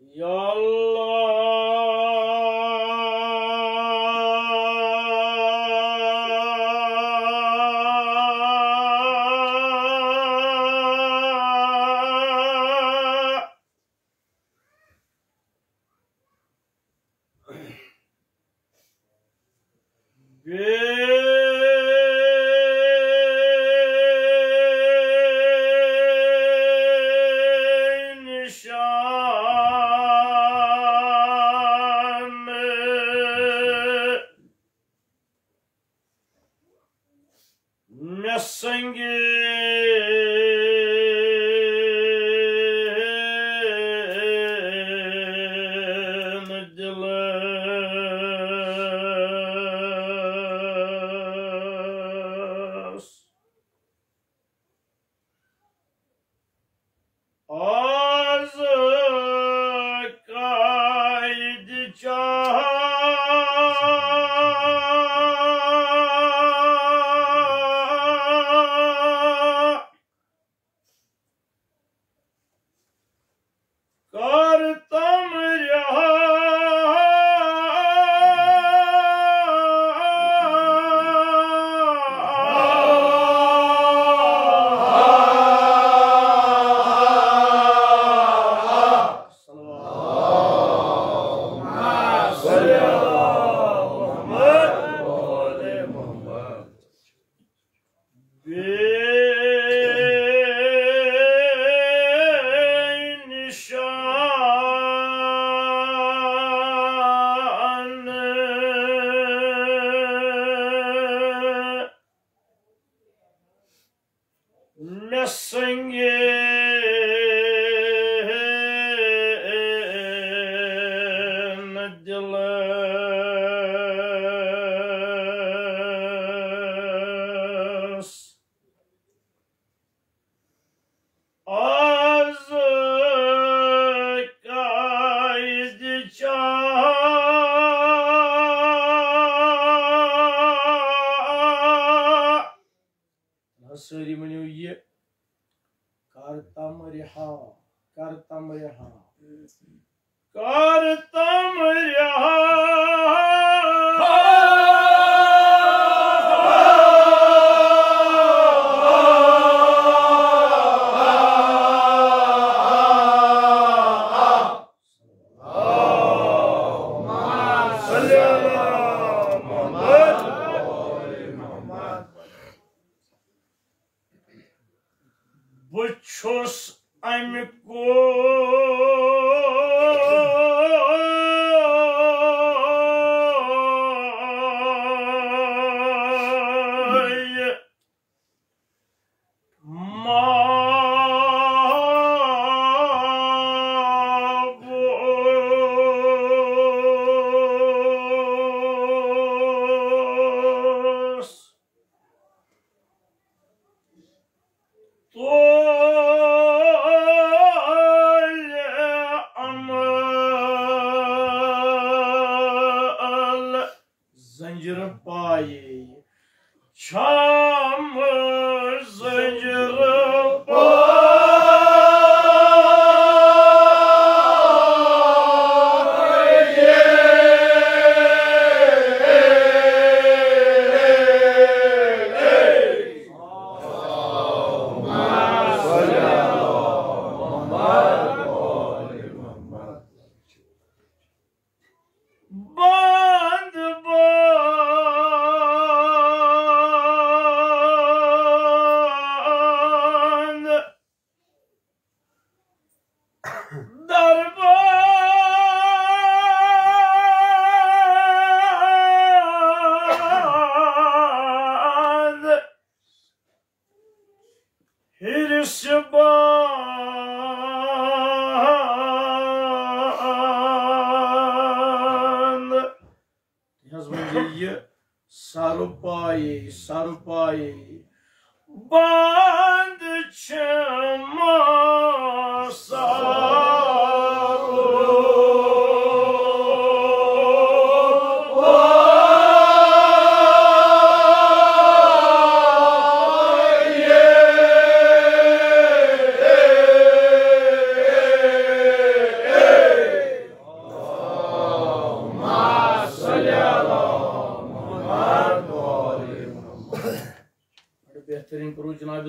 या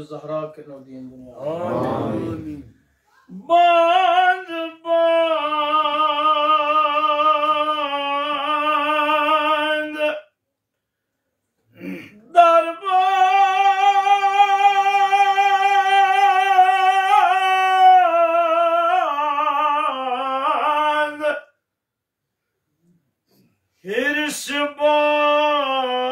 ज़हरा करनो दीन दुनिया आमीन बंद बंद दरबार हिर्स बंद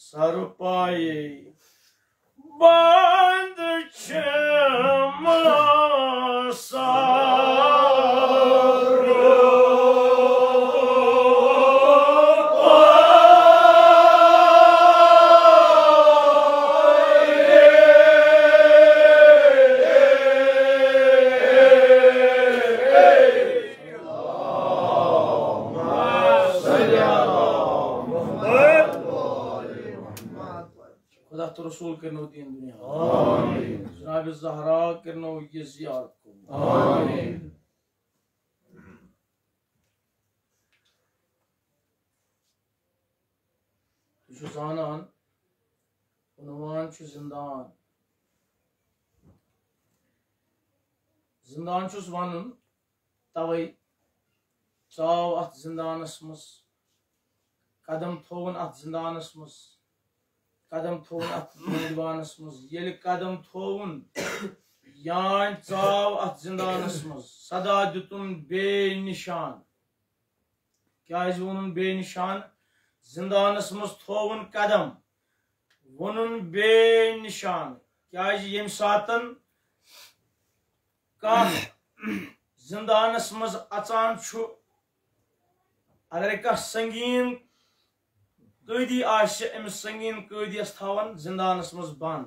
सर पाए बंद खुदा तो रसूल करनो दीन दुनिया आमीन जनाब ज़हरा करनो ये ज़ियारत को आमीन जो ज़ानान उन्वान छु ज़िंदान ज़िंदान छुस वनुन तवै चाव अथ ज़िंदानस मस कदम थोवन अथ ज़िंदानस मस कदम थोवन अथ मैदानस मस येल कदम थोवन यान चाव अथ ज़िंदानस मस सदा दितुन बेनिशान क्या वनुन बेनिशान ज़िंदानस मस थोवन कदम वनुन बेनिशान क्या यम सातन का ज़िंदानस मस अचान छु अगर का संगीन कैदी आशे अमिस संगीन कैदियस थावन जिंदानस मस बंद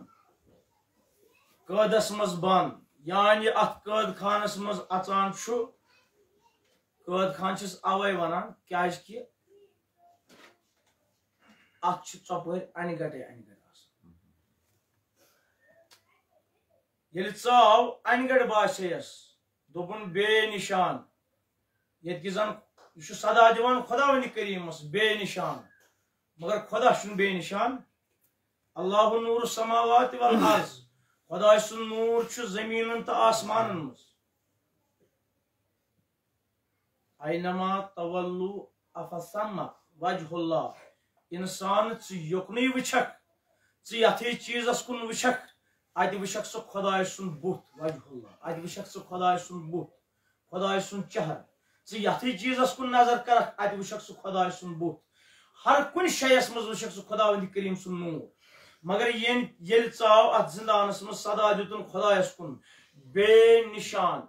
कैदस मस बंद यानी अत कैद खानस मस अचान छु कैद खान छस अवै वनान क्या कि अत छु चपर अनगटे ये चाव अनगट बाशेयस दोपन बेनिशान ये जन सदा दिवान खुदावंद करीमस बेनिशान मगर खुदा छुन बेनिशान अल्लाहु नूर समावात वल अर्ज खुदा सुन नूर छु जमीनन त आसमानन मस ऐनमा तवल्लु अफसम्मा वजहुल्लाह इंसान च यकनी वछक च यथि चीजस कुन वछक आदि वछक सो खुदा सुन बुत वजहुल्लाह आदि वछक सो खुदा सुन बुत खुदा सुन चेहरा च यथि चीजस कुन नजर कर आदि वछक सो खुदा सुन बुत हर कुन शयस मज वछक सो खुदावंद करीम सुन नूर मगर ये चाव अत जिंदानस मज सदा दितुन खुदायस कुन बेनिशान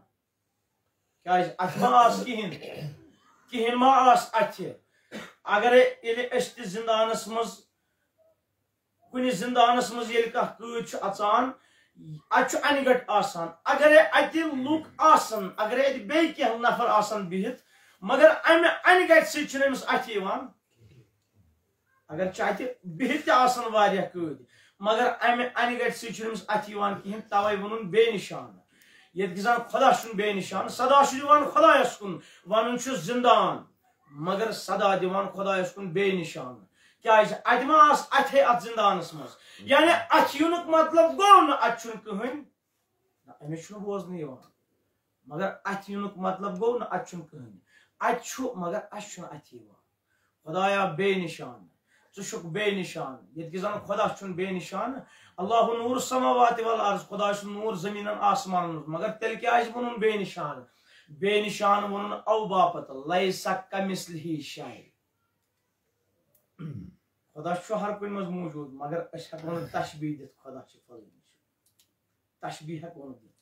क्या अत मास किहिन मा आस अथ अगर जिंदानस मज कुन जिंदानस मज ये कैद अचान अत अनगट आसान अगर अत लुक आसन अगर अत बे नफर आसन बिहित मगर अमे अनगट समिस अथ अगर अत बिहित आसन वारिया कैद मगर अमे अनगट समिस अथ कहें तवे वनुन बेनिशान ये जन खुदा छुन बेनिशान सदा दिवान खुदायस कुन वनुन छु जिंदान मगर सदा दिवान खुदायस कुन बेनिशान क्या अत मा अथे अत जिंदानस मज यानी अथ युनुक मतलब गो न अत कहन अमिस बोजन मगर अथ युनुक मतलब गो न अत कहन अत मगर अत खुदाया बेनिशान चुक बेनिशान ये जन खुदा छुन बेनिशान अल्लाह नूर समावात वल अर्ज खुदा छुन नूर जमीन आसमान मगर तेल क्या वनुन बेनिशान वनुन औ बापत लैसा कमिस्लिही शै खुदा हर कुन मज मौजूद मगर तशबीह दित खुदा तशबीह हेको दित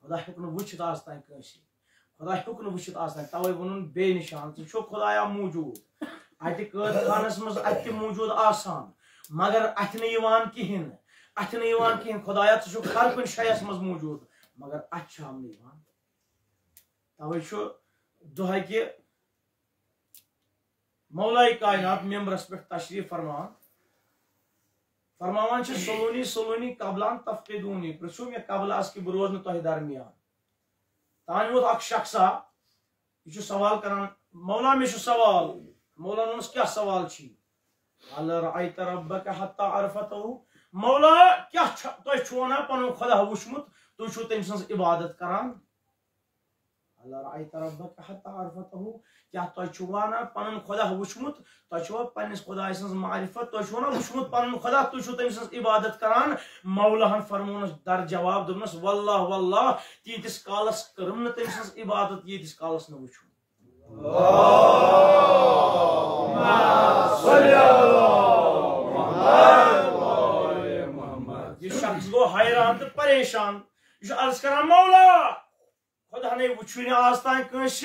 खुदा हेको वुचित आज तान कंसी खुदा हेको वुचित आज तान तवे वनुन बेनिशान छु खुदाया मौजूद अत कैद खानस मज अत मौजूद आसान मगर अथ कहें खुदाया छु हर कुन शयस मज मौजूद मगर अत तवे दुह कि मौलाई कायनात मेम्बरस पे तशरीफ फरमान सलोनी सलोनी कबलान तफकीदूनी पृछो मे कबलास कि रोज न तह दरमियान तान वो अख शख्सा यह सवाल करान मौला मे सवाल मौला ने क्या सवाल छी अल रअयत रब्बक हत्ता अरफतहु मौला क्या तुम छुना पन खुदा वुचमुत तुम छु तम सज इबादत करान अल रअयत रब्बक हत्ता अरफतहु क्या तुम छुना पन खुदा वुचमुत तुम छु पन्निस खुदा सज मारिफत तुम छु ना वुचमुत पन खुदा तुम छु तम सज इबादत करान मौलाहन फरमोनस दर जवाब दोनस वल्लाह वल्लाह तीतिस कालस करम न तम सज इबादत यीतिस कालस न वुचु ये शख्स गो हैरान तो परेशान यह अर्ज कर मौला खुदा ने वुचुन आज तान कंस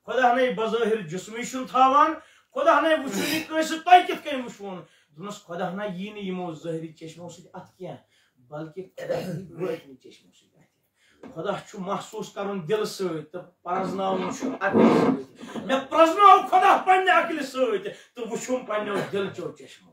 खुदा ने बज़ाहिर जिस्मी थावान खुदा ने वुचुन कंस तुम कित कन वुचुन दोनस खुदा ना यी ने यमो ज़ाहिरी चश्मों से अत क्या बल्कि बातनी चश्मों से खुदा महसूस कर दिल सत प्रजन मे प्रजनो खुदा पन्ने अकल सत तो वुचुम पन्नो दिल चो चश्मो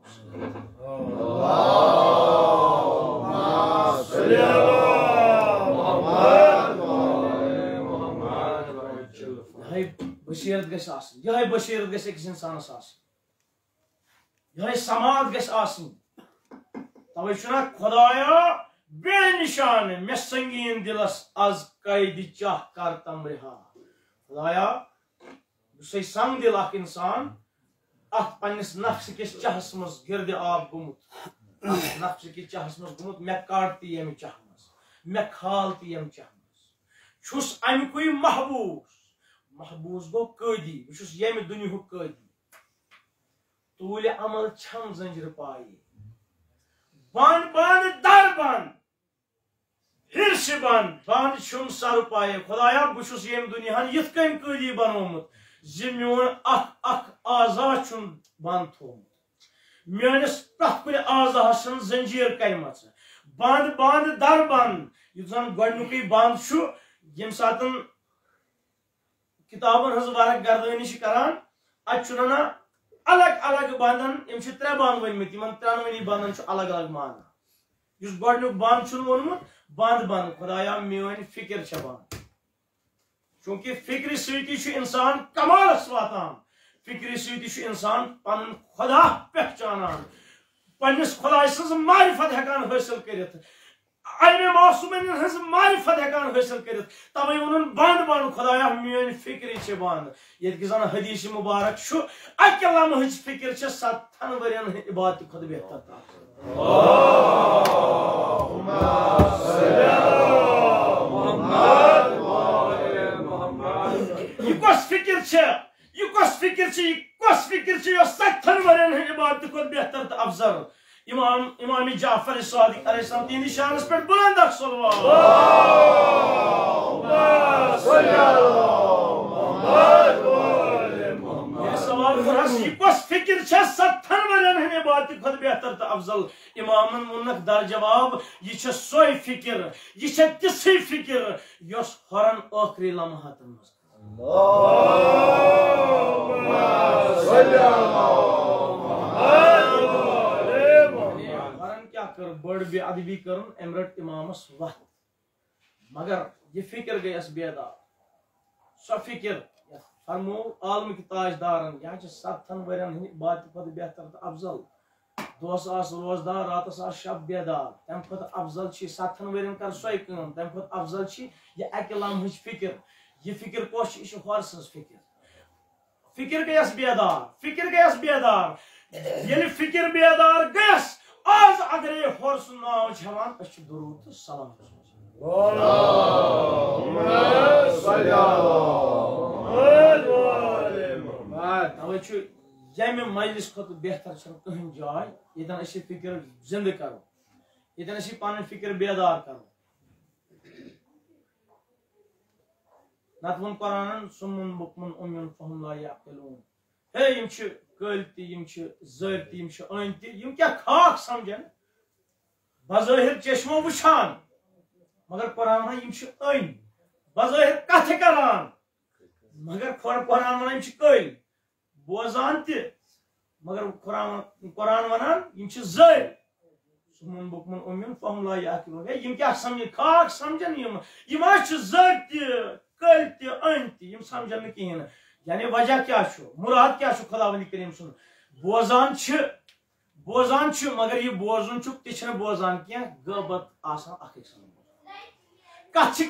बशीरत गई बशीरत गई अकिस इंसानस यह समात गई तवे खुदाया बेनिशान मे संगीन दिलस आज कैद चाह कर तम रिहा खुदाया संग दिल इंसान अत पन्निस नफ्स किस चाहस मज गिरद आब गुमुत नफ्स किस चाहस मज गुमुत मे काटती यम चाह मज मे खालती यम चाह मज छुस अमुकुई महबूस गो कैदी बस यम दुनिया कैदी तूल अमल छम जंजर पाई बन बन दर बन हिर्स बन बन छुम सर पाए खुदाया बस यम दुनिया यथ कन कैदी बनोमुत जि मोन अख अख आजा छुम बंद थोमुत मेनिस प्रथ कुन आजा छन जंजीर करमच बंद बंद दर बंद युत जन गडनुकई बंद छु यम सातन किताबन हज वारक गर्दनी करान अना अलग अलग बंदन यम त्रे बंद वनमित इन त्रोनवनी बंदन अलग अलग माना इस गडनुक बंद वोनमुत बंद बंद खुदाया मेन फिक्र बंद चूंकि फिक्र सती इंसान कमालस वातान फिक्र सती इंसान पन खुदा पहचानान पन्निस खुदा सज मारिफत हेकान हासिल करित अल्म मासूमिन हज मारिफत हेकान हासिल करित तवे वोन बंद बंद खुदाया मेन फिक्र बंद ये जन हदीस मुबारक छु अके लम्हच फिक्र 7 वरियन इबादत खुद बेहतर फिक्र 7 वरियन इबादत खुद बेहतर तो अफजल इमाम जाफर सादिक अलैहिस्सलाम तीन शान पे बुलंद सवाल फिक्र 7 वरियन इबादत खुद बेहतर तो अफजल इमामन मुनक दर जवाब यह सोई फिक्र यह तिसै फिक्र यस हरन आखिरी लम्हातन मज क्या कर बड़ बेअदबी कर अमरट इमामस वत मगर ये फिक्र गई बेदार सो फिक्र फरमो आलम की ताजदारन यह 7 वरियन इबादत खुद बेहतर तो अफजल दोस रोजदार रातस शब बेदार तम खुद अफजल 7 वरियन कर सोई काम तम खुद अफजल यह अकि लम्हच फिक्र यह फिक्र कोश यह हर सज फिक्र गयस बेदार ये फिक्र बेदार गयस आज अगर ये हर सुन नाव छवान अश दुरूद तो सलाम तवे यम मजलिस खुद बेहतर कहीं जाय ये फिक्र जिंद करो ये पन फिक्र बेदार करो नत वन कुरान सुमुन बुकमुन उम्युन फहुम ला यअक़िलून हे यम कलती यम ज़रती यम अनती यम क्या खाक समझन बज़ाहिर चश्मो वुछान मगर कुरान वन यम अन बज़ाहिर कथ करान मगर कुरान वन यम कल बोजान त मगर कुरान वनान यम ज़र सुमुन बुकमुन उम्युन फहुम ला यअक़िलून हे यम क्या समझ खाक समझन यम ज़र कल अन यम समझन कहें यानी वजह क्या मुराद क्या खुदावंद करीम सुन बोजान मगर यह बोजुन ति बोजान क्या गबत कथ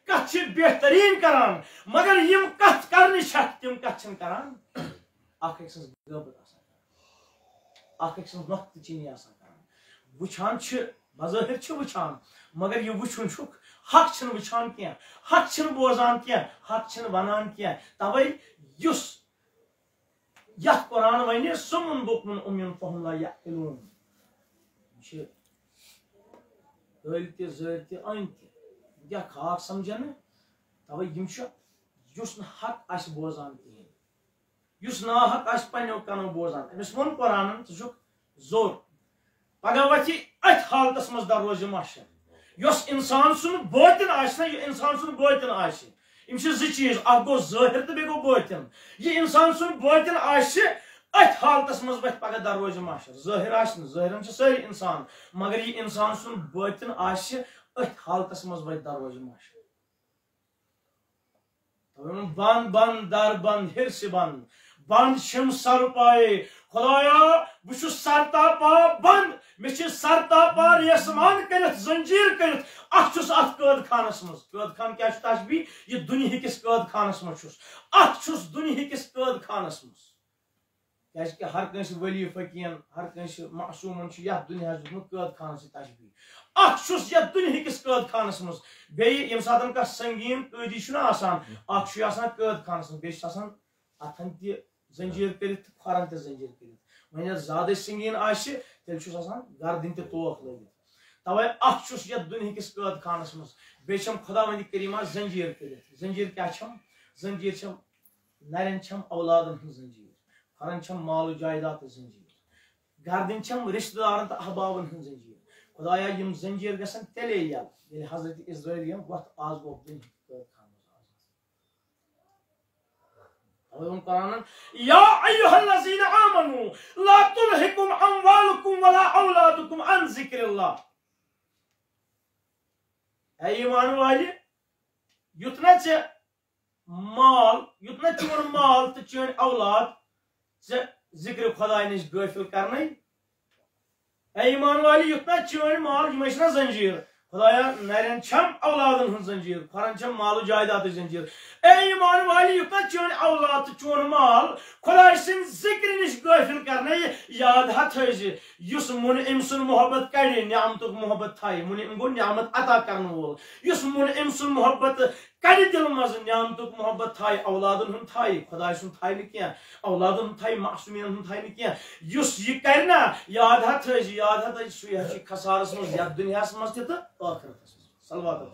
कथ बेहतरीन करान मगर यम कथ कर तम कथ करान गबत नख्तचीनी वुचान मज़ाहिर वुचान मगर यह वुचुन हक वुचान क्या हक बोजान क्या हक वनान क्या तवे युस यथ कुरान वन सुमुन बुकमुन उम्युन फहुम ला यअकिलून गल ते ज़र ते अन ते क्या खाक समझन तवे यम युस न हक आस बोजान कहें युस ना हक आस पन्नो कनो बोजान अमिस वोन कुरान ज़ जोर पगह वथि अथ हालतस मज दरोज माशर यस इंसान सुन बोतिन आसना यह इंसान सुन बोतिन आसि यम ज चीज अ गो ज़ाहिर तो बे गो बोतिन यह इंसान सुन बोतिन आसि अथ हालतस मज वथ पगह दरोज माशर ज़ाहिर आसन ज़ाहिरन सारी इंसान मगर यह इंसान सुन बोतिन आसि अथ हालतस मज वथ दरोज माशर बंद बंद दर बंद हिरस बंद बंद शिम सर पाए खुदाया बह सरतापा बंद मे सरतापा रेसमान कर जंजीर कर अत कैद खानस मज कैद खान क्या तशबी यह दुनिया किस कैद खानस मज अत दुनिया किस कैद खानस मज क्या हर कंस वली फकीन हर कंस मासूमन दुनिया कैद खानस तशबी अत दुनिया किस कैद खानस मज बे यम सात कह संगीन कैदी कैद खानस मज बे अथन त जंजीर कर खरन त जंजीर कर वह ज्यादा संगीन तेल गर्दन त तोख लगित तवे अत दुनिया किस कैद खानस मज बे खुदावंद करीमा जंजीर कर जंजीर क्या जंजीर नरन औलादन हज जंजीर खरन माल जायदात जंजीर गर्दन रिश्तेदारन तो अहबाबन हज जंजीर खुदाया यम जंजीर गसन तेले यल हजरत इस्राइल यम वत आज गो दुनिया कैद खान कुरान या अय्युहल्लज़ीना आमनू ला तुल्हिकुम अमवालुकुम वला औलादुकुम अन ज़िक्रिल्लाह ऐ ईमान वाले युतना चे माल युतना चोन माल तो चोन औलाद से जिक्र खुदाय निश गाफिल करने ऐ ईमान वाले युतना चोन माल यमना जंजीर खुदाया नरन औलादन हज जंजीर खरन माल जायदात जंजीर ए ईमान वाली युतना चोन औलाद चोन माल खुदाय सिन जिक्र निश गाफिल करने याद हज युस मुन अम सुन मोहब्बत कड़े नियामतुक मोहब्बत थाई मुन अम गो नियामत अता करन वोल युस मुन अम सुन मोहब्बत कड़े दिल मज नियामतुक मोहब्बत थाई औलादन हुन थाई खुदाय सुन थाई न क्या औलादन थाई मासूमियन हुन थाई न क्या युस ये करना याद हज सुय हज खसारस मज या दुनिया मज त आखिरत सल्लल्लाहु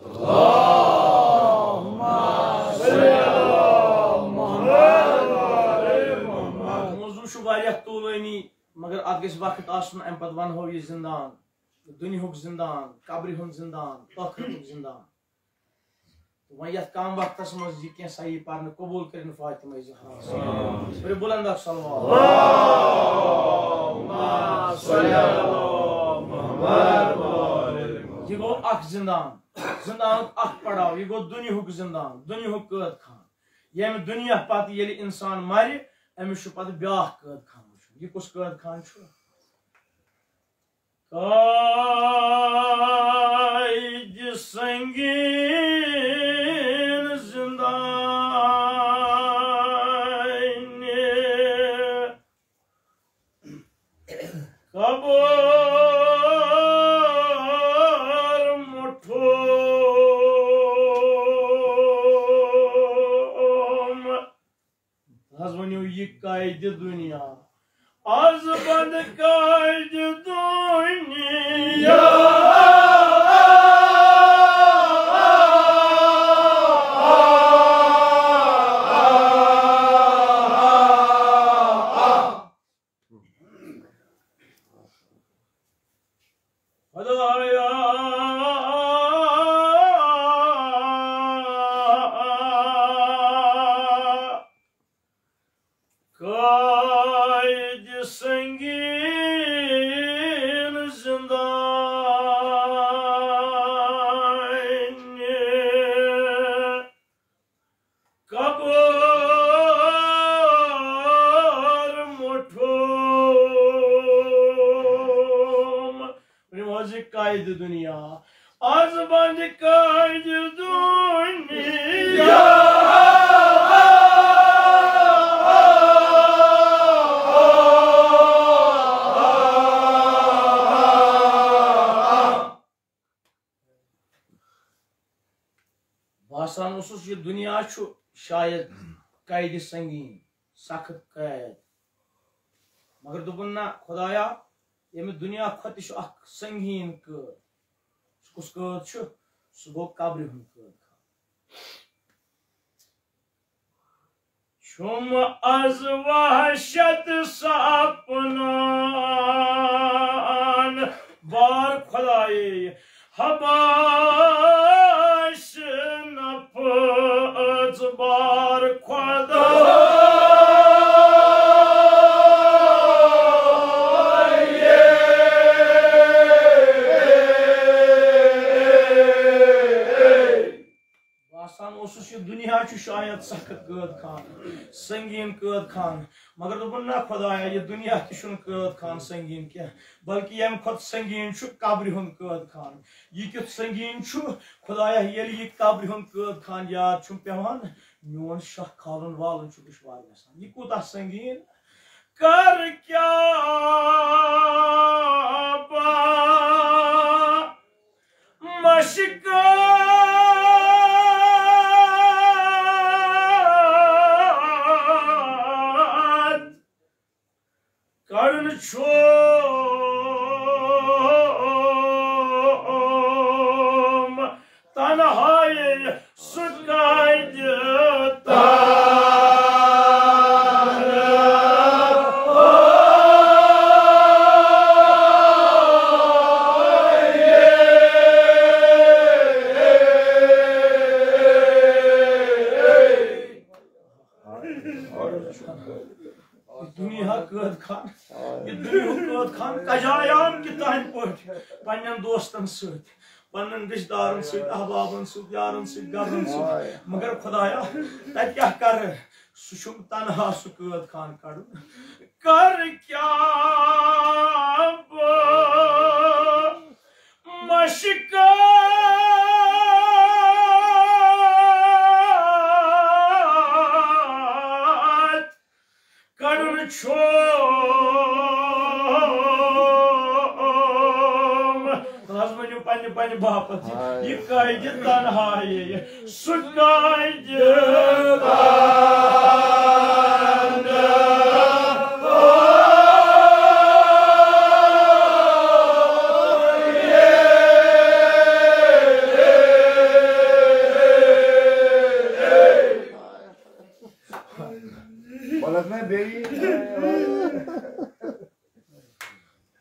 अलैहि तूलानी मगर अत गस वक्त आसन अम पत वनो यह जिंदान दुनिया जिंदान कब्र हुन जिंदान आखिरत जिंदान वह ये कम वक्त मज यह सही पान कबूल कर फातिमा ज़हरा बुलंद यह गो अख जिंदान अख पड़ाव यह गो दुनिया जिंदान दुनिया कैद खान यम दुनिया पत ये इंसान मर अमिस पत ब्या कैद खान यह कुछ कैद खान कायद संगीन जिंदान कबर मुठो वन यह कायद दुनिया आज बंद कायद दुनिया कायद संगीन जिंदान कायद दुनिया आज बंद कायद दुनिया बासान उस ये दुनिया शायद कैद संगीन सख्त कैद मगर दोपन ना खुदाया ये दुनिया खत संगीन कैद कुस कैद सह गो कब्र हुंद कैद शुम अज वहशत सपनान बार खुदाए हबाश नफज बार खुदा दुनिया शायद सख्त कैद खान संगीन कैद खान मगर दोपन ना खुदाया ये दुनिया कैद खान संगीन क्या बल्कि यम खुद संगीन कब्र हुंद कैद खान यह क्युत संगीन खुदाया ये कब्र हुंद कैद खान याद पेवान मोन शह खालन वालन दुश्वार गसान यह कूता संगीन कर क्या मशका Karın çom tanahayı sıkaydı दुनिया कैद खान ये दुनिया कैद खान कजायाम कि तहन पट पन्न दोस्तन सत पन्न रिश्तेदारन सत अहबाबन सत यारन सत गरन सत मगर खुदाया तत क्या कर सह तनहा सह कैद खान कड़न कर क्या मशका छोम हजमन पन्न बापत यह कैद तन्हाई सह कैद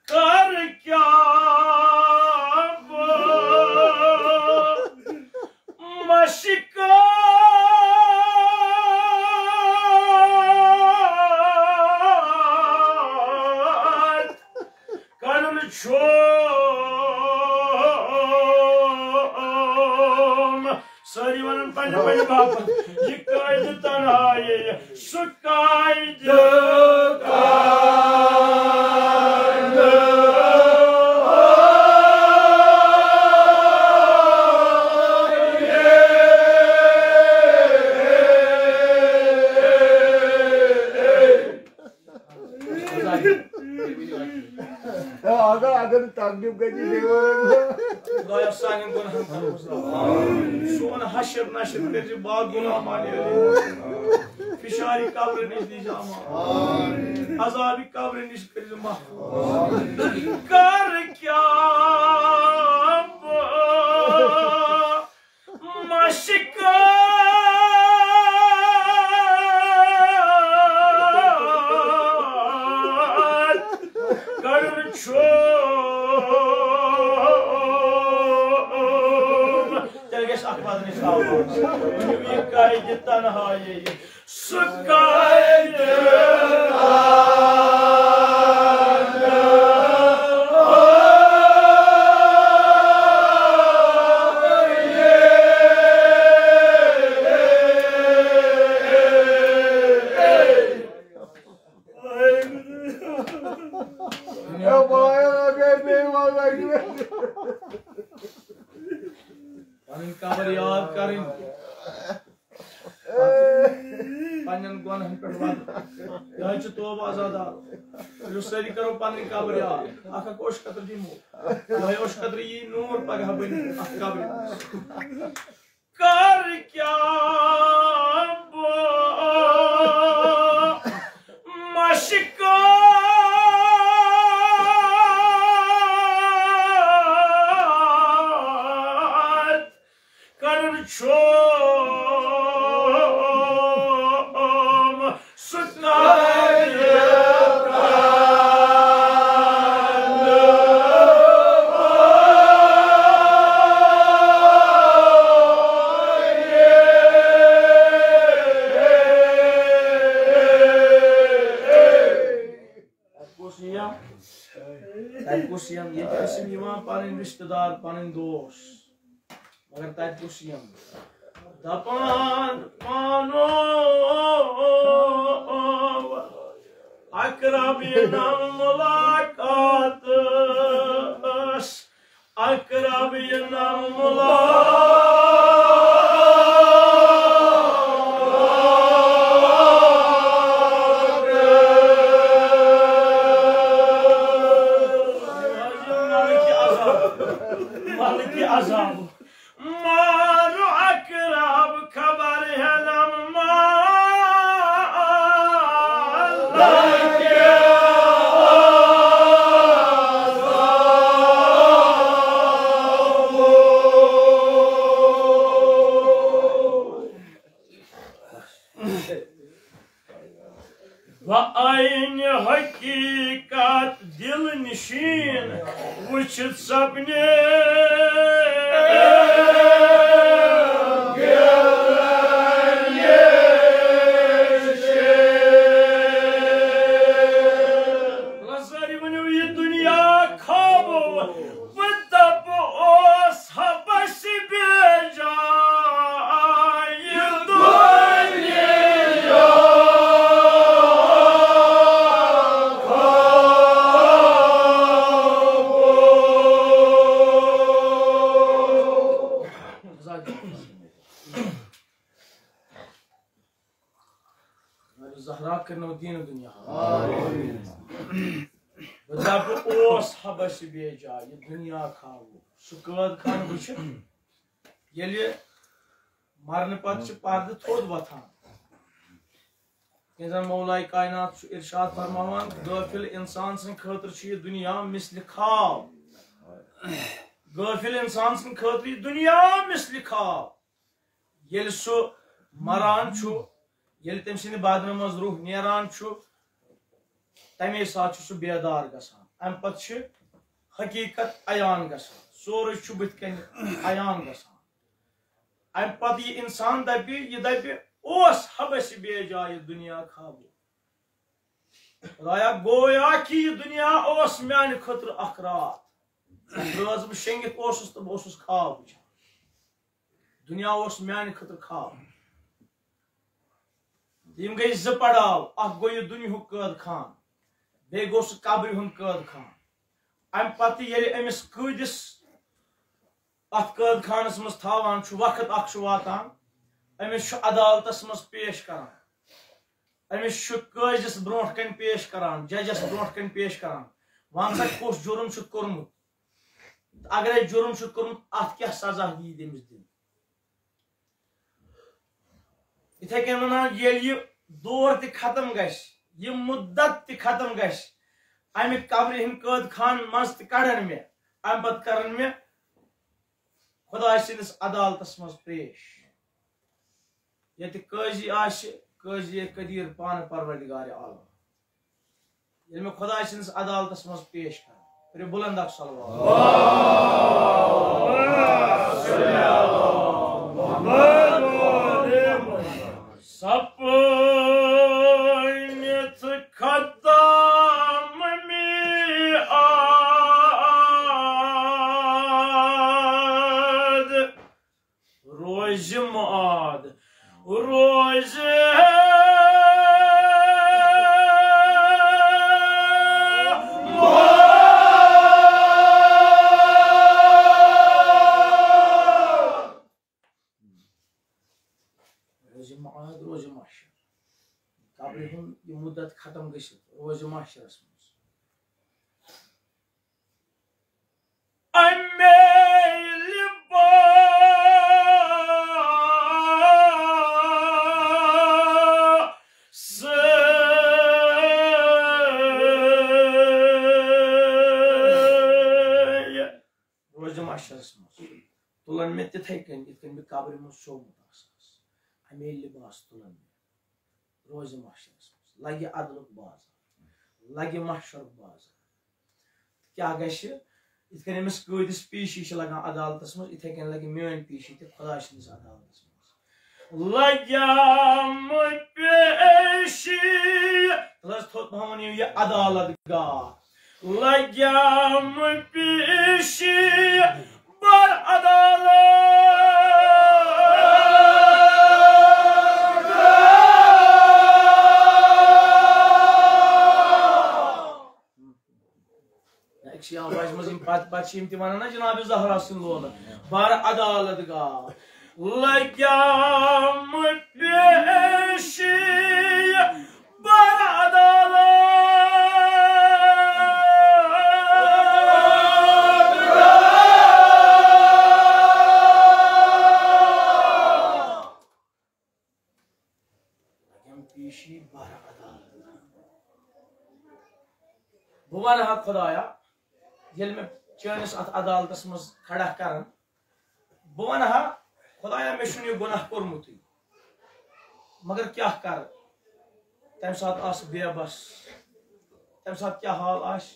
कर क्या मशका करन छोम सारी वन पन्न बापत यह कैद तन्हाई सह कैद अगर ताकदीब कजी देवा खुदाया सानिन गुनाहन सोन हशर नशर कर बाग गुनाह माने फिशारी कब्र निश दी जामा अजाबी कब्र निश कर महफूज कर क्या मशका करन छोम चल गए अखबार ने ये कैद तन्हाई सह कैद Ya, boy, okay, कबर याद करें पन्न गुनहन पे यह तोब आजादा सारी करो पन्न कबर याद अख ओश कतर दिमो यह ओश कतर यी नूर पगह बन कबर कर क्या मशका पन रिश्तेदार पन दोस्त मगर तत दपान मानो अकरब मुलाकात अकरब अजाब मारो अकरब खबर है लम्मा आइन हकीकत दिल निशीन वुचित सपने जहरा करनो दीन दुनिया बदब ओस हबस बेजा ये दुनिया खाओ सुकद खान वुच ये मरने पत पर्द थोद वथान इंसान मौलाए कायनात इरशाद फरमावान गाफिल इंसान सन खतर ये दुनिया मिसल खाब गाफिल इंसान सन खतर दुनिया मिसल खाब ये सो मरान ये तम सद बदन मज रूह नेरान तमे सात सह बेदार गसान अम पत हकीकत अयान गसान सोरे बुथ कन अयान गसान अम पत यह इंसान दपि ओस हबस बेजा ये दुनिया खाबो खुदाया गोया कि यह दुनिया ओस म्यान खतर अख रात रोज बह शेंगित ओसुस तो बह ओसुस खाब वुचान दुनिया ओस म्यान खतर खाब यम गई ज पड़ाव अख गो यह दुनिया कैद खान बे गोस कब्र हुंद कैद खान अम पत अमिस कूदिस अत कैद खानस मज थावान वक्त अख वातान अमिस अदालतस मज पेश करान अमिस काजिस ब्रोट कन पेश करान जजस ब्रोट कन पेश करान वन सा कुस जुर्म कोर्मुत अगर जुर्म कोर्मुत अत क्या सजा दी तमिस दिन इथे कन वनान ये दौर त खत्म गश ये मुद्दत त खत्म गश अमि कब्र हिंद कैद खान मज त कड़न मे अम पत करन मे खुदा सिंदिस अदालतस मज पेश ये काजी काजी कदीर पान परवरदिगार आलम ये मे खुदा सिंदिस अदालतस मज पेश कर बुलंद अख सपनित खदाम में आद रोज माद रोज मुद्दत खत्म गसित रोज माशरस मज तुलन में तिथे कन कब्र मज सोमुत अमे लिबास तुलन में रोज माशरस लगे अदलुक बाज लगे महशर बाज क्या गश इत अमिस कदस पीशी लगान अदालतस मज इथे कन लगे मेन पीशी ते खुदा सस अदालतस मज लग्याम पेशी थोत वन ये अदालत गाह लग्याम पेशी बर अदालत वन जनाब ज़हरा सिंह लोल बर अदालत गाह लग्याम पेशी बर अदालत पेशी बर अदालत बह वन खुदाया ये मैं चैनस अत अदालतस मज खड़ा कर बह वन खुदाया मे यह गुनाह कोर्मुत मगर क्या कर तम सात आस बेबस तम सात क्या हाल आश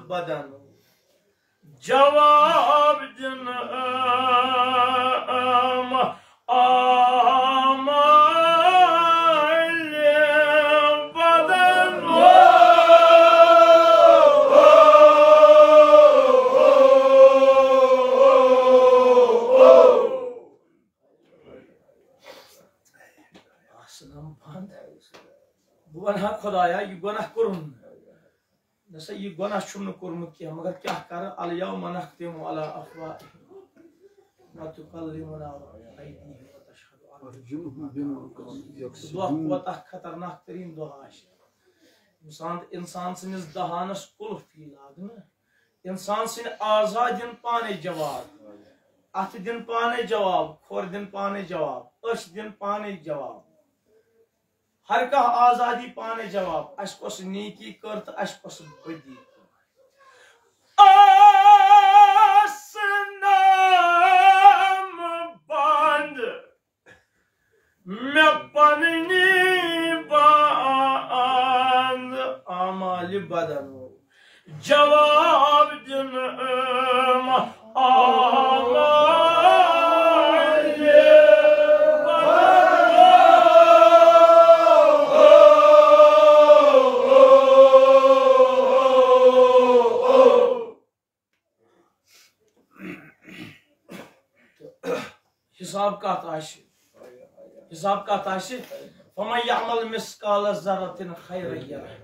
बदन जवाब दिन बह खुदाया यह गुनाह कोर्म नसा यह गुनाह छुन कोर्मुत क्या मगर क्या कर अल यौम नख्तिमु अला अफ़वाहिहिम व तुकल्लिमुना अयदीहिम व तशहदु अर्जुलुहुम बिमा खतरनाक तरीन दुआ इंसान सनिस दहानस कुल्फी लागन इंसान सन आज़ा दिन पाने जवाब अथ दिन पाने जवाब खोर दिन पाने जवाब अश दिन पाने जवाब हर कह आजादी पाने जवाब अस कस नीकी कर तो अस कस बदी बंद मे पन्नी बांद आमाल बदन जवाब दिन हिसाब का ताशि फमन यअमल मिस्काल ज़र्रतिन खैरन यरह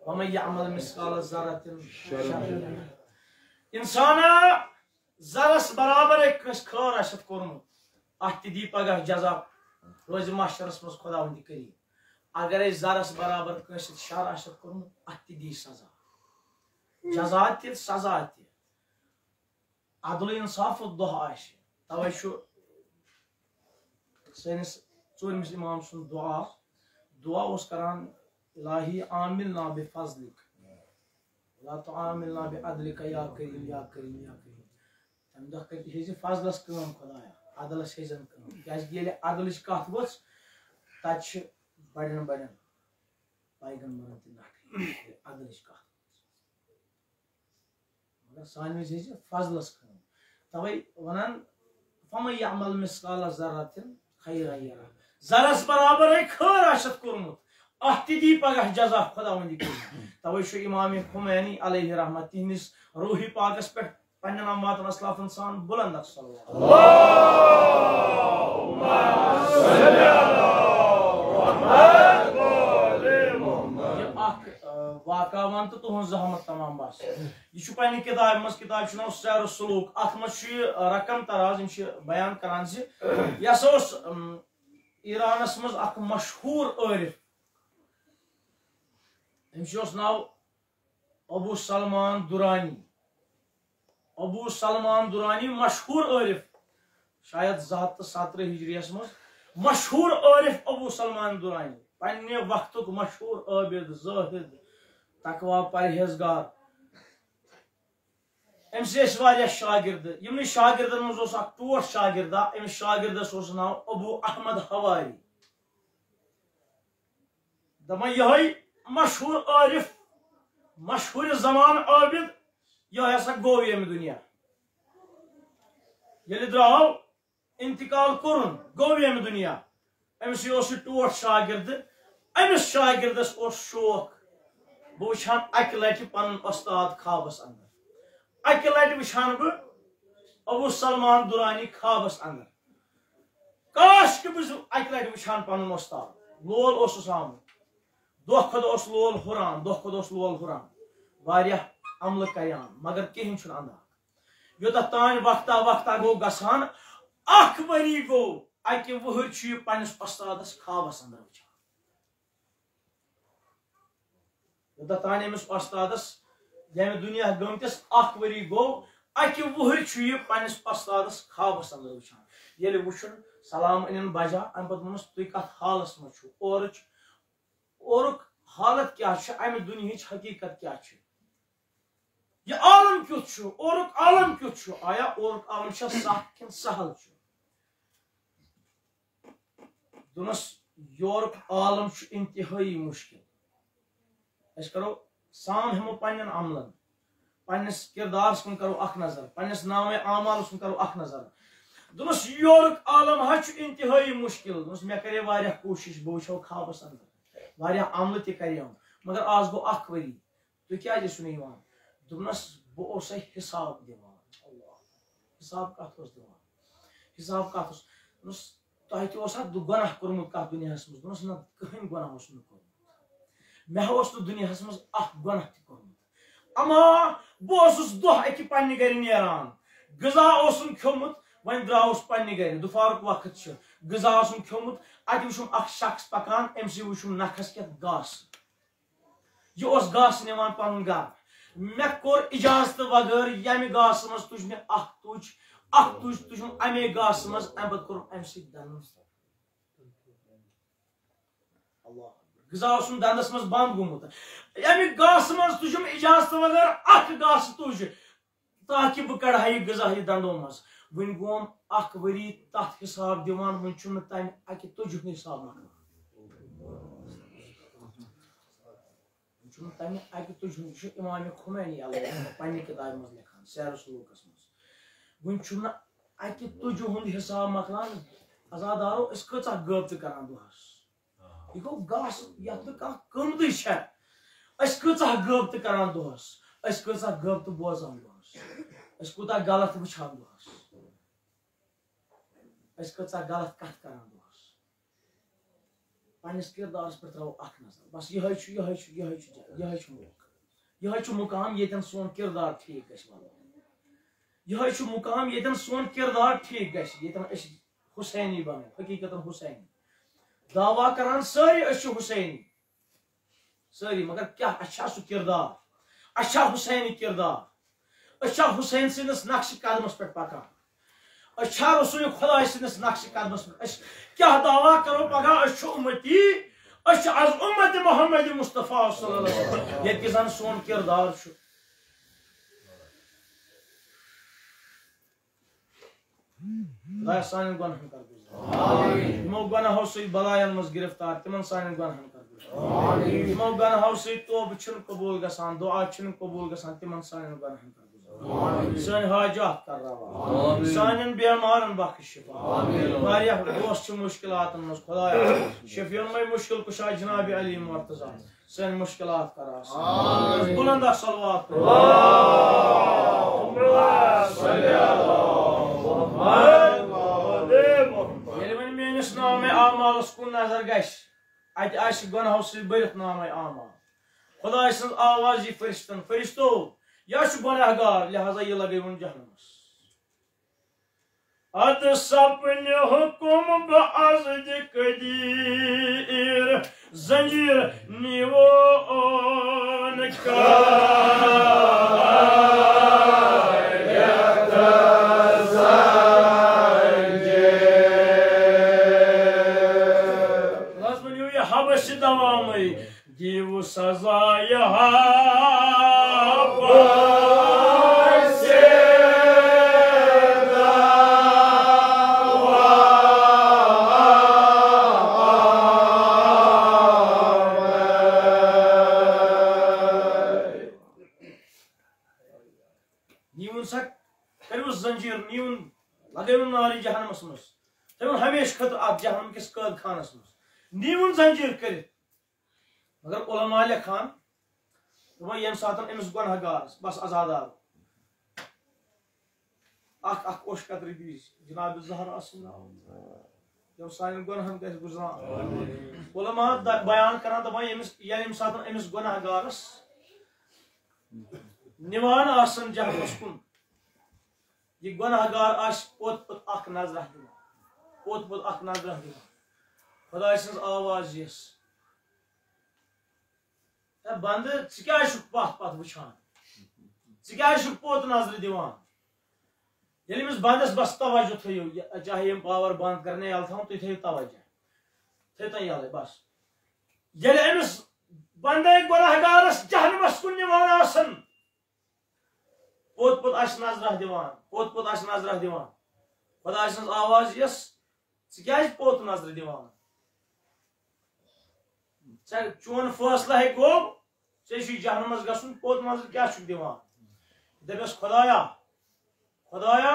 वमन यअमल मिस्काल ज़र्रतिन शर्रन यरह इंसान ज़रस बराबर एक खैर आशत कोर्मुत अत दी पगह जज़ा रोज महशरस मज खुदावंद करीम अगर ज़रस बराबर कस शर आशत कोर्मुत अत दी सजा जज़ा ते सजा ते अदल इंसाफ दुह आशि तवै सैनिस चोरमिस इमाम सुन दुआ उस करान इलाही आमिलना बिफज़लिक ला तुआमिलना बिअदलिक या करीम या करीम या करीम तम दह कति हेज फज़लस काम खुदाया अदलस हेजन काम क्याज गेले अदलस कथ वस तत छ बड़न बड़न पैगंबरन त नठ अदलस कथ मगर सान विज हेज फज़लस काम तवै वनन फमन यअमल मिस्काल ज़र्रतिन खैरन यरह ज़रस बराबर खैर आशत कोर्मुत अत दी पगह जज़ा खुदावंद करीम तवै छु इमाम खुमैनी अलैहि रहमत तिहनिस रूही पाकस पे पन्न नमात असलाफन सान बुलंद अल्लाहुम्मा सल्ली अला मुहम्मद ईमान तो तुहन जहमत तमाम बस यह पन्ने किताब मज किताब नाव सैर सलूक अत मज रकम तराज बयान करान यह ईरानस मज अख मशहूर आरिफ अमिस नाव अबू सलमान दुरानी मशहूर आरिफ शायद 217 हिजरियस मज मशहूर आरिफ अबू सलमान दुरानी पन्ने वक्त मशहूर आबिद ज़ाहिद तकवा परहेजगार अमिस शागिर्द यमन शागिर्दन मज टोट शागिर्दा अमिस शागिर्दस नाव अबू अहमद हवारी दमा यह मशहूर आरिफ मशहूर जमान आबिद यह हसा गो ये दुनिया ये द्राव इंतकाल कुरन गो ये दुनिया अमिस टोट शागिर्द अमिस शागिर्दस शौक बह वुचान अक लटि पन उस्ताद ख्वाबस अंदर अक लटि वुचान बह अबू सलमान दुरानी ख्वाबस अंदर काश कि बह अक लटि वुचान पन उस्ताद लोल आमुत दो खुद लोल हुरान वारियाह अमल करियान मगर कहीं अंदा योत तान वक्ता गो गसान अख वरी गो अकि वहर पन्निस उस्तादस ख्वाबस अंदर वुचान योत तान अमिस उस्तादस यम दुनिया गमतिस अख वरी गो अकि वहर पन्निस उस्तादस ख्वाबस अंदर वुचान येले वुचन सलाम अन बजा अम पत वोनस तुम कत हालस मज और हालत क्या अमि दुनिया हकीकत क्या यह आलम क्युत और आलम क्युत आया और आलम सख कि सहल दोनस योर आलम इंतहाई मुश्किल अस करो सान हमो पन्न अमलन पन्निस किरदार कुन करो अख नजर पन्निस नामे आमाल कुन करो अख नजर दोनस योर आलम इंतहाई मुश्किल दोनस मे करे वारिया कोशिश बह वो ख्वाबस अंदर वारिया अमल त करियम मगर आज गो अख वरी तु क्या दोनस बह हिसाब दिवान हिसाब कत हिसाब कत तह तु गुनाह कोरमुत कत दुनिया मज ना कहीं गुनाह कोरमुत मे दुनिया मज गुनाह तोर्मुत अमा बह दह अकि पन्ने गर नेरान गजा खयोमुत वन द्रावस पन्ने गर दुफारुक वक्त गजा खयोमुत अत वुचुम अख शख्स पकान अमस वुचुम नखस क्या गास यह गास निवान पन गर मे कोर इजाजत वगर यम गास मज तुज मे तुजुम अमे गास मज अम पत कोर अम गजा दंदस मज बंद गोमुत अमे गास मज तुजुम इजाजत वगर अख गास तुज ताकि बह कड़ यह गजा यह दंदों मज वन गोम अख वरी तथ हिसाब दिवान वन चुम तम अकि तुजुक हिसाब मकलान तमे अकि तुजुक इमाम खुमैनी पन्ने किताब मज लिखान सैर सलूकस मज वन चुम अकि तुजु हुंद हिसाब मकलान अजादारो अस कचा गबत करान दुहस यह गो गास यत कमद अस कचा गबत करान दुहस अस कचा गबत बोजान दुहस अस कूता गलत वुचान दुहस अस कचा गलत कत करान दुहस पन्निस किरदारस पे त्रो अख नजर बस यह मुकाम येतन सोन किरदार ठीक यह मुकाम येतन सोन किरदार ठीक येतन हुसैनी बनो हकीकतन हुसैनी दावा करान सारी हुसैनी सारी मगर क्या अच्छा सु किरदार अच्छा हुसैनी किरदार अच्छा हुसैन सिंदस नक्श कदमस पे पकान अच्छा रसूल खुदा सिंदस नक्श कदमस पे क्या दावा करो पगह उम्मती आज उम्मत मोहम्मद मुस्तफा सल्लल्लाहु अलैहि वसल्लम ये किसान सोन किरदार खुदा सान गुनाह कर आमीन मो गुनाह से बलायन मस गिरफ्तार तिमन सान गुनाह कर आमीन मो गुनाह से तौब छिन कबूल गसान दुआ छिन कबूल गसान तिमन सान गुनाह कर सान हाजत कर रवा सान बेमारन बख्श शिफा वारिया दोस्त मुश्किलातन मस खुदाया शफीउन में मुश्किल कुशा जनाब अली मुर्तजा सान मुश्किलात कर आसान बुलंद सलवात अल्लाहुम्मा सल्ली अला मुहम्मद ये मेनिस नाम आमाल कुन नजर गश अत गुनाहों से बरित नाम आमाल खुदा सज आवाज यह फरिश्तन फरिश्तो यह गुनहगार लिहाजा यह लगे जहनमस अद सपन हुकुम बअज़द कदीर जंजीर निवोन का हबश दवामई दीव सजा जंजीर नीवन लगे नारी जहनमस मज तम हमेश खत जहनम किस कैद खानस मज नीवन जंजीर कर मगर उलमा लिखान यम सात अमिस गुनहगार बस आजादार ओश कतर दीज जनाब जहरा यम सान गुनहन गस गुजरान उलमा बयान करान दपान यम सात अमिस गुनहगारस निवान आसन जहनमस कुन यह गुनहगार पोत पोत अख नजर दिवान पोत पोत अख नजर दिवान खुदा सज आवाज यस बंद क्या पथ पथ वुचान क्या पोत नजर दिवान ये बंदस बस तवज्जो थो चाहे यम पावर बंद करने यल थो तुम थो तवज्जो थे यल बस ये अमिस बंदे गुनहगारस जहनमस कुन निवान आसन पोत पोत नजर दिवान पोत पोत नजर दिवान खुदा सज आवाज यस क्या पोत नजर दिवान चोन फैसला है गो जहनमस गसन पोत नजर क्या दिवान दपस खुदाया खुदाया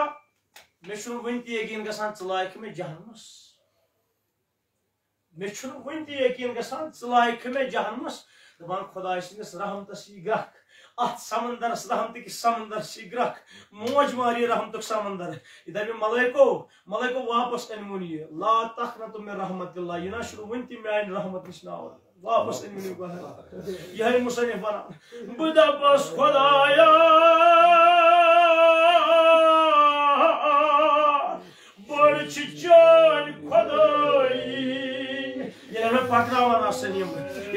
मे वन यकीन गसान लायक मे जहनमस मे वन यकीन गसान लायक मे जहनमस दपान खुदा सस रहमतस ग्रख अत समंदरस रहमत कि समंदर ग्रख मोज मारी रहमत समंदर दपे मलैको मलैको वापस अनमुन यह ला तखनतु मिन रहमतिल्लाह यह शुरू वन मान रहमत नश नाव वापस अनमुन यह मुसन्निफ वनान बदबस खुदाया बड़ जान खुदाई ये मैं पकड़ावान आसन ये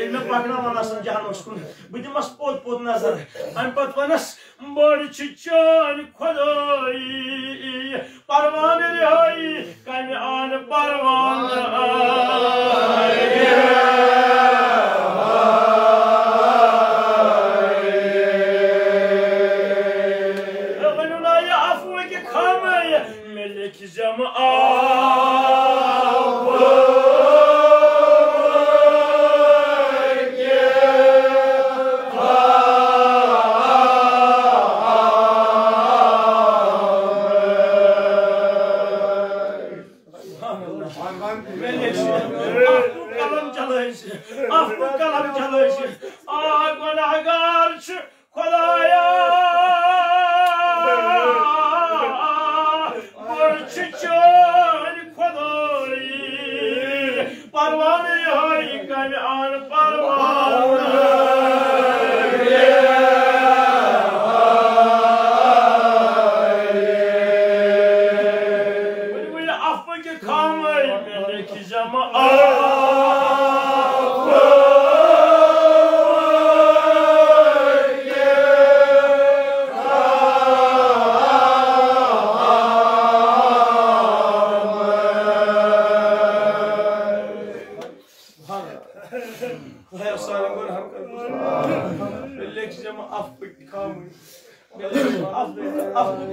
मैं पकड़ावान आसन जहनमस कुन बह दिमस पोत पोत नजर अम पत वनस बड़ जान खुदाई परवान रिहाई कन आन परवान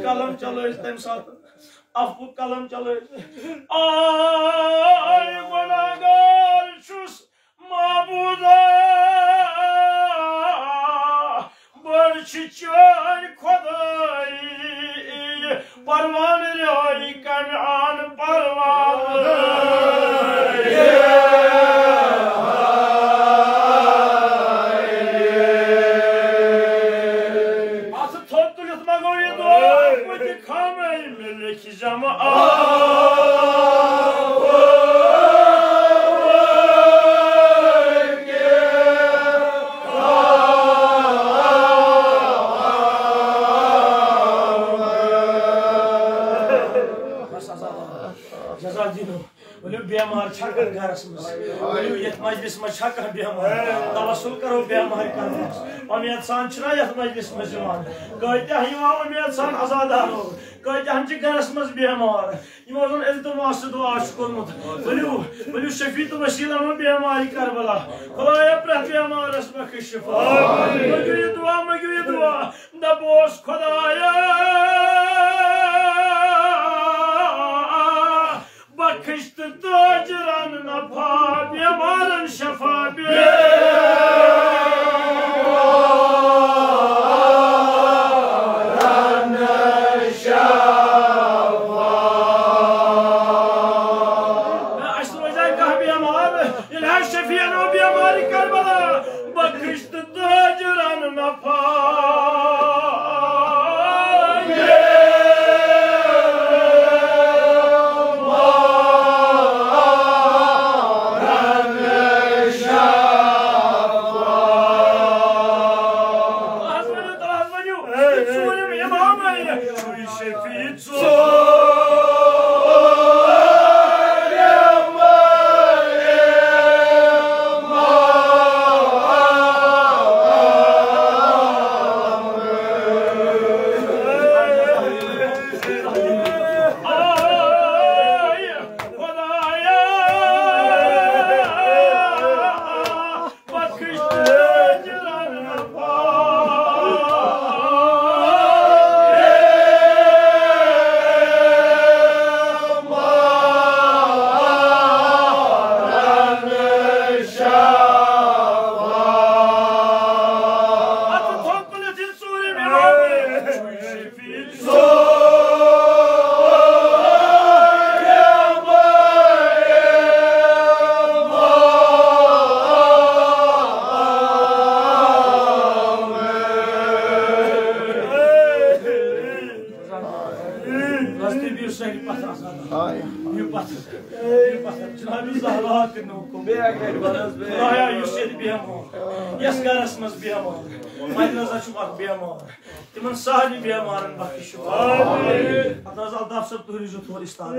कलम चलो तम साथ अफु कलम चलो आय गुनाहगार छुस माबूदा बड़ चान खुदाई परवान रिहाई कन आन परवान जमा जजा दिनो बोलो बेमार छा घरस मज बोलो ये मजलिस में छा कह बेमार तवसुल करो बेमार करने उम्मीद सान छना ये मजलिस में जवान कहते हैं इमाम उम्मीद सान आजादार हो कहते हैं जी घरस मज बेमार इमाम जन इल्तिमास दुआ शुकोरमुत बोलो शफी तो वसीला में बेमारी करबला खुदाया प्रत बेमार में शिफा मगो ये दुआ दबोस खुदाया बखश्त ताजरन नफा बेमारन शफा तिमन सारी बेमारन बख्श अल्ताफ सब तुरी जो थोड़ी star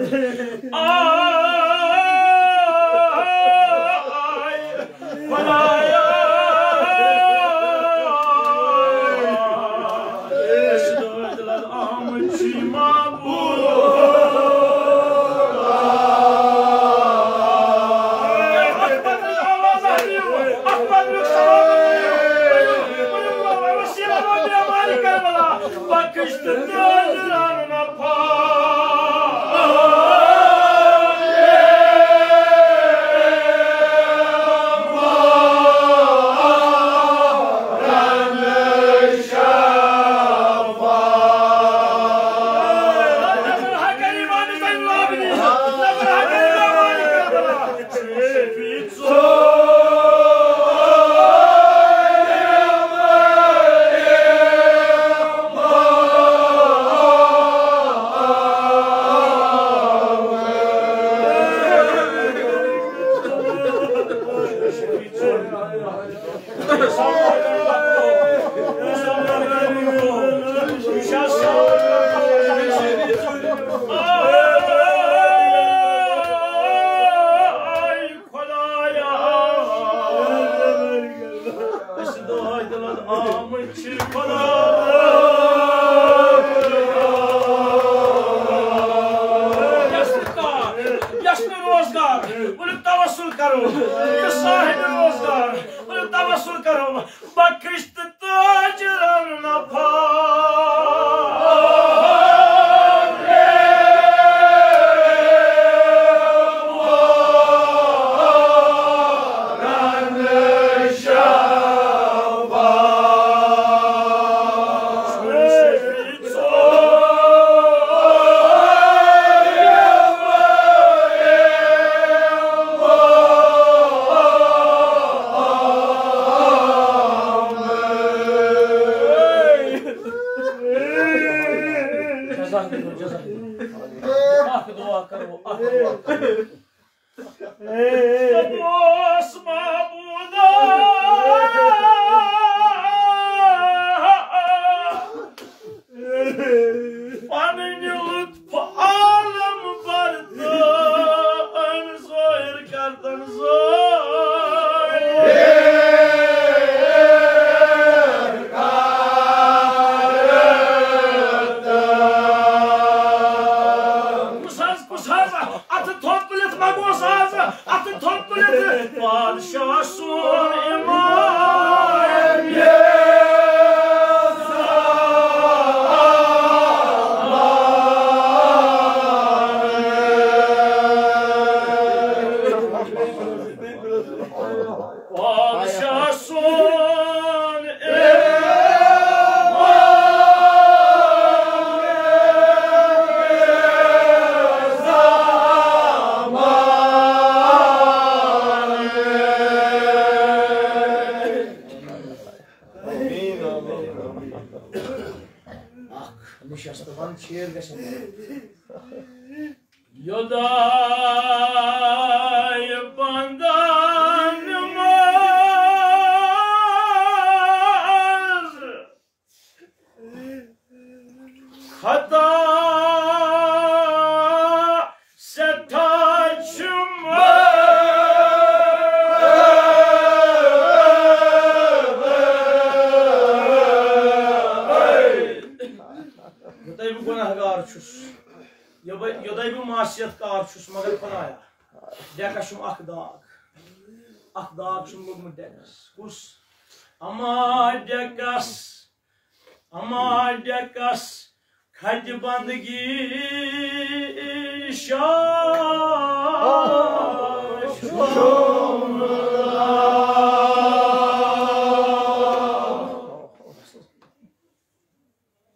at thot tulit magos az at thot tulit padşah sun imam padşah sun nişastadan şiir geçelim. Yoday bandan namaz hata yoday bu masiyet karşus magar panaya dekaşum akdak şum bu dekas kus ama dekas khaj bandgi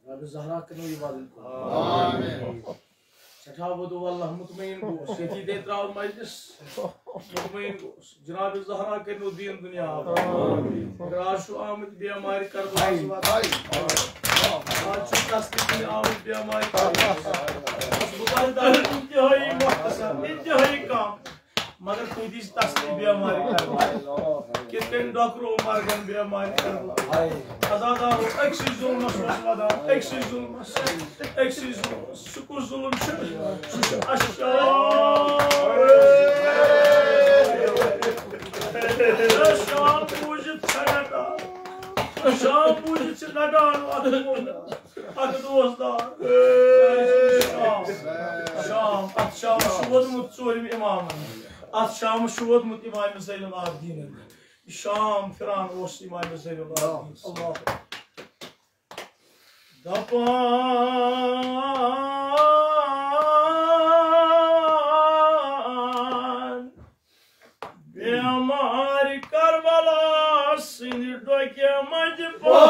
Rabbi Zahra kanu ibadet amin Sethabudu Allah mutmain gos yeti detrav majlis mutmain gos Janabi Zahra ke no din dunya amin Rashu Ahmed bi amari Karbala आज tasdiki Ahmed bi amari Karbala Bukhari da intihai kam मगर कोई this तस्लीम भी हमारी करवा कितने doctor Umar gun भी हमारी करवा आजादार एक्सिजुल मसवादा एक्सिजुल शुक्र जुल्म अशा शाम पूजित छनटा शाम पूजित छनटा अग दोस्तार शाम शुवद मुत्सोलिम इमाम At Şam'ı şuvud mut İmam-ı Zeynel Abidin'in. Şam firan olsun İmam-ı Zeynel Abidin. Allah'ım. Dapan Bemari Karbala sinir doke majpan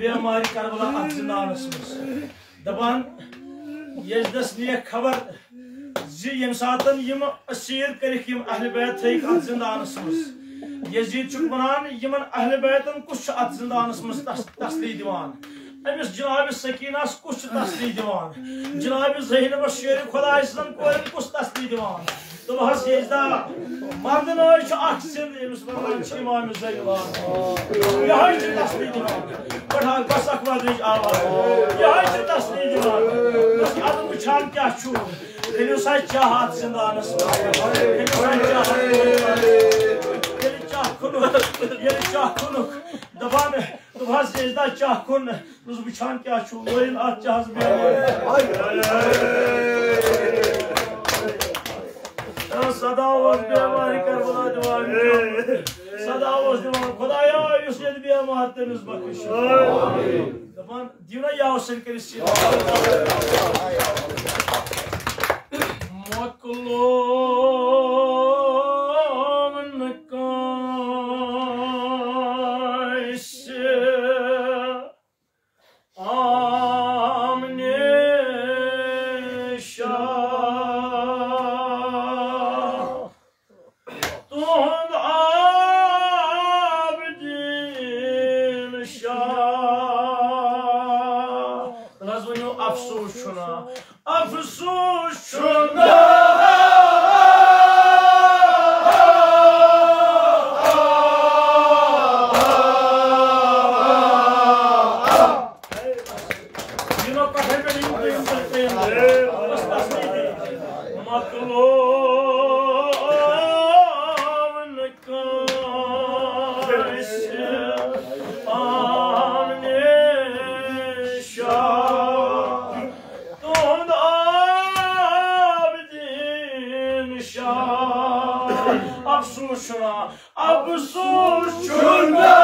Bemari Karbala at zindanısınız. Daban yezdes niye khabar yem saatan yem asir karik yem ahl-i bayt tayik at zindanısınız. Yezid çukmanan yemen ahl-i baytın kuş at zindanısınız tasli divan. Emis Cenab-ı Sakinas kuş tasli divan. Cenab-ı Zeynep Şerif Khudaysından koyun kuş tasli divan. तो बस यजदा मर्दन छ अक्सिन एमस वनान छ इमाम ज़ैलान यह छ तस्लीम दिवान पढ़ा बस अकबरज आवाज यह छ तस्लीम दिवान बस आदम वुछान क्या छु हेलो सा चाहत जिंदानस हेलो सा चाहत ये चाह कुन दबान तो बस यजदा चाह कुन बस वुछान क्या छु लोइन आ चाहत बे Sadawas bemari Karbala divan Sadawas divan Khudaya yusned bi amahateniz bakış amin Daban divna yavsen kerisi Maklum nakaise amne Afsus şuna अफसोस छुना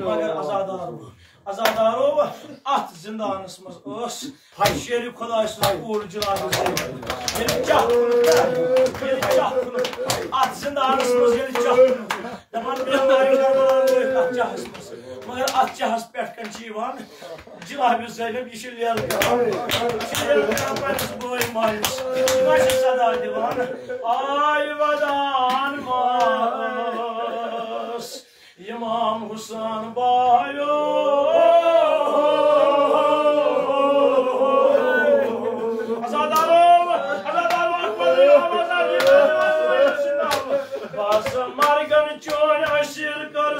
मगर आजादारो अत जिंदानस मज शेर खुदा पूर जलाल अत जिंदानस मज दपान मगर अत चाहस पे जनाब ज़ैनब यह लेल बोय मालिस सदा दिवान आय वदान मास इमाम हुसैन बायो बस मरगन चोन अशिर कर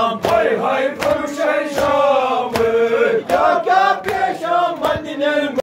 हाय हाय करू शहंशाह